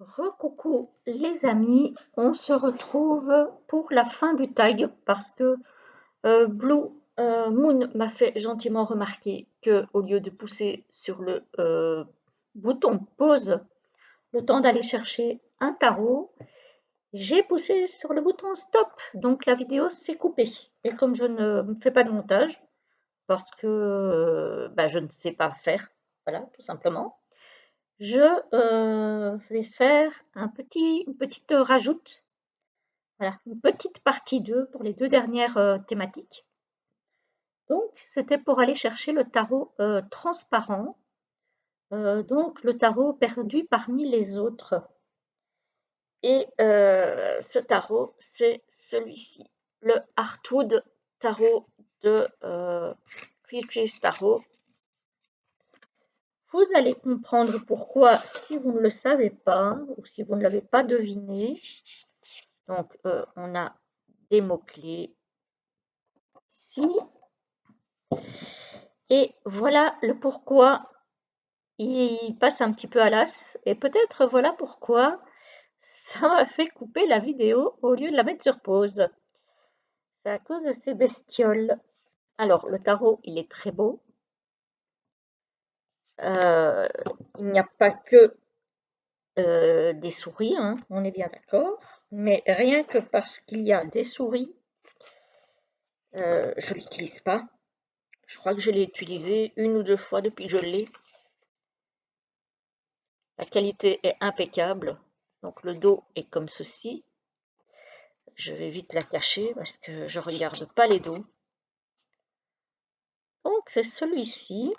Recoucou les amis, on se retrouve pour la fin du tag parce que Blue Moon m'a fait gentiment remarquer que au lieu de pousser sur le bouton pause, le temps d'aller chercher un tarot, j'ai poussé sur le bouton stop, donc la vidéo s'est coupée. Et comme je ne fais pas de montage, parce que je ne sais pas faire, voilà, tout simplement, je vais faire une petite rajoute, voilà, une petite partie 2 pour les deux dernières thématiques. Donc, c'était pour aller chercher le tarot transparent, donc le tarot perdu parmi les autres. Et ce tarot, c'est celui-ci, le Heartwood Tarot de Fidget Tarot. Vous allez comprendre pourquoi si vous ne le savez pas ou si vous ne l'avez pas deviné. Donc, on a des mots-clés ici. Et voilà le pourquoi il passe un petit peu à l'as. Et peut-être voilà pourquoi ça m'a fait couper la vidéo au lieu de la mettre sur pause. C'est à cause de ces bestioles. Alors, le tarot, il est très beau. Il n'y a pas que des souris, hein, on est bien d'accord. Mais rien que parce qu'il y a des souris, je ne l'utilise pas. Je crois que je l'ai utilisé une ou deux fois depuis que je l'ai. La qualité est impeccable. Donc le dos est comme ceci. Je vais vite la cacher parce que je ne regarde pas les dos. Donc c'est celui-ci.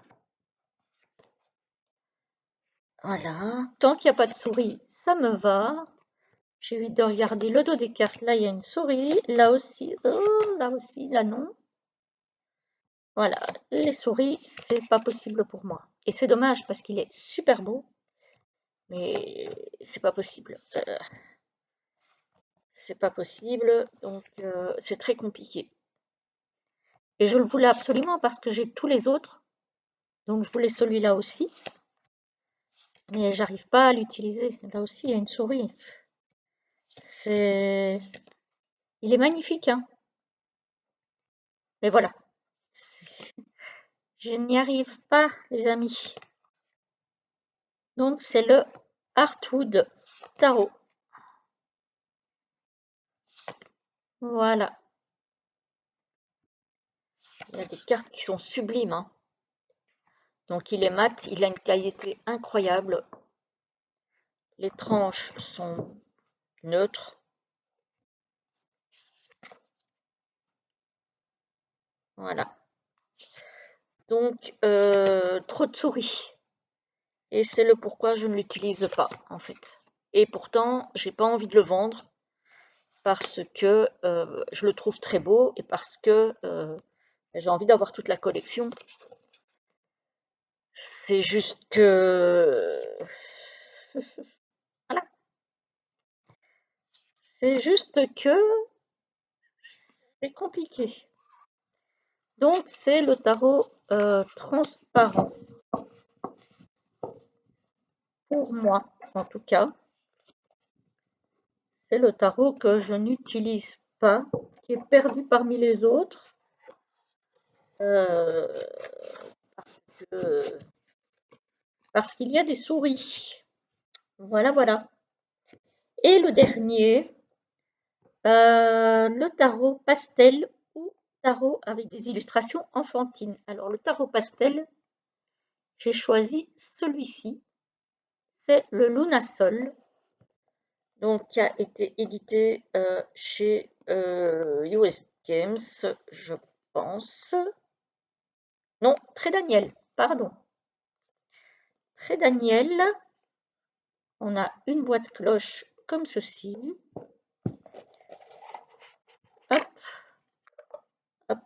Voilà. Tant qu'il n'y a pas de souris, ça me va. J'évite de regarder le dos des cartes. Là, il y a une souris. Là aussi, là non. Voilà. Les souris, c'est pas possible pour moi. Et c'est dommage parce qu'il est super beau. Mais c'est pas possible. C'est pas possible. Donc c'est très compliqué. Et je le voulais absolument parce que j'ai tous les autres. Donc je voulais celui-là aussi. Mais j'arrive pas à l'utiliser. Là aussi, il y a une souris. Il est magnifique, hein. Mais voilà. Je n'y arrive pas, les amis. Donc c'est le Heartwood Tarot. Voilà. Il y a des cartes qui sont sublimes, hein. Donc il est mat, il a une qualité incroyable. Les tranches sont neutres. Voilà. Donc trop de souris. Et c'est le pourquoi je ne l'utilise pas, en fait. Et pourtant, j'ai pas envie de le vendre parce que je le trouve très beau et parce que j'ai envie d'avoir toute la collection. C'est juste que... Voilà. C'est juste que c'est compliqué. Donc, c'est le tarot transparent. Pour moi, en tout cas. C'est le tarot que je n'utilise pas, qui est perdu parmi les autres. Parce qu'il y a des souris. Voilà, voilà. Et le dernier, le tarot pastel ou tarot avec des illustrations enfantines. Alors, le tarot pastel, j'ai choisi celui-ci. C'est le Lunasol, donc qui a été édité chez US Games, je pense. Non, Très Daniel, pardon. Très Daniel. On a une boîte cloche comme ceci. Hop, hop.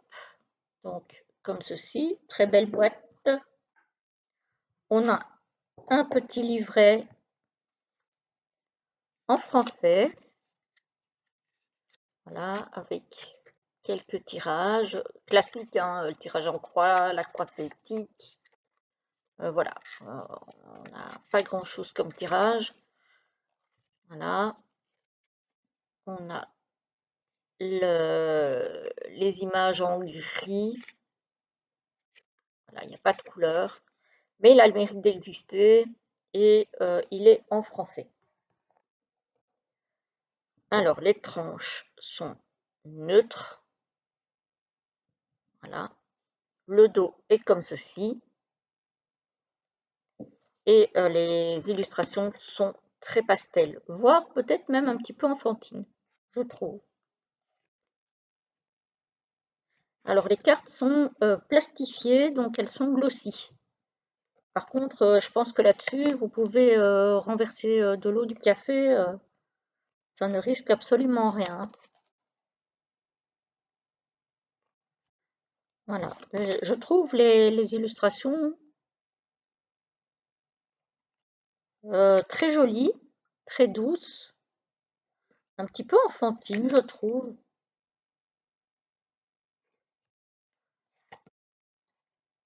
Donc, comme ceci. Très belle boîte. On a un petit livret en français. Voilà, avec quelques tirages classiques, hein, le tirage en croix, la croix celtique. Voilà, on n'a pas grand-chose comme tirage. Voilà, on a les images en gris. Voilà, il n'y a pas de couleur, mais il a le mérite d'exister et il est en français. Alors, les tranches sont neutres. Voilà. Le dos est comme ceci. Et les illustrations sont très pastel, voire peut-être même un petit peu enfantine, je trouve. Alors, les cartes sont plastifiées, donc elles sont glossy. Par contre, je pense que là-dessus, vous pouvez renverser de l'eau, du café, ça ne risque absolument rien. Voilà, je trouve les illustrations très jolies, très douces, un petit peu enfantines, je trouve.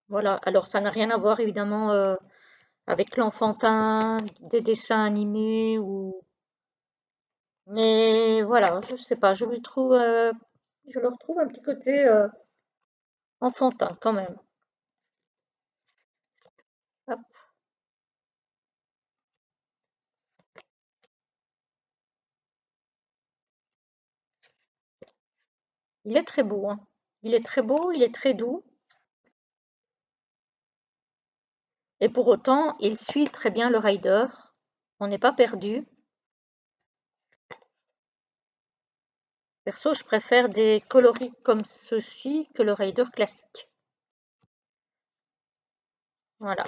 Voilà, alors ça n'a rien à voir évidemment avec l'enfantin des dessins animés ou mais voilà, je sais pas, je le retrouve un petit côté enfantin quand même. Hop, il est très beau, hein. Il est très beau, il est très doux et pour autant, il suit très bien le rider. On n'est pas perdu. Perso, je préfère des coloris comme ceci que le rider classique. Voilà,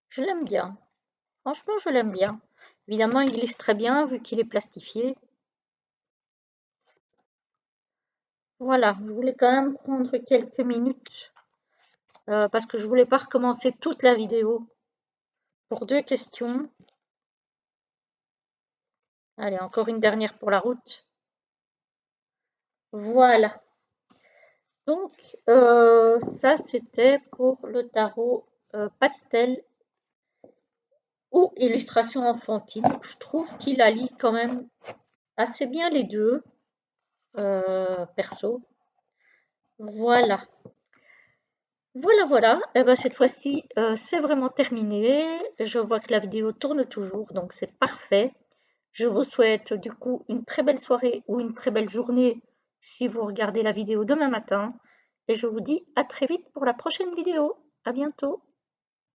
je l'aime bien. Franchement, je l'aime bien. Évidemment, il glisse très bien vu qu'il est plastifié. Voilà, je voulais quand même prendre quelques minutes parce que je voulais pas recommencer toute la vidéo pour deux questions. Allez, encore une dernière pour la route. Voilà. Donc, ça, c'était pour le tarot pastel ou illustration enfantine. Je trouve qu'il allie quand même assez bien les deux, perso. Voilà. Voilà, voilà. Et ben, cette fois-ci, c'est vraiment terminé. Je vois que la vidéo tourne toujours, donc c'est parfait. Je vous souhaite du coup une très belle soirée ou une très belle journée si vous regardez la vidéo demain matin. Et je vous dis à très vite pour la prochaine vidéo. À bientôt.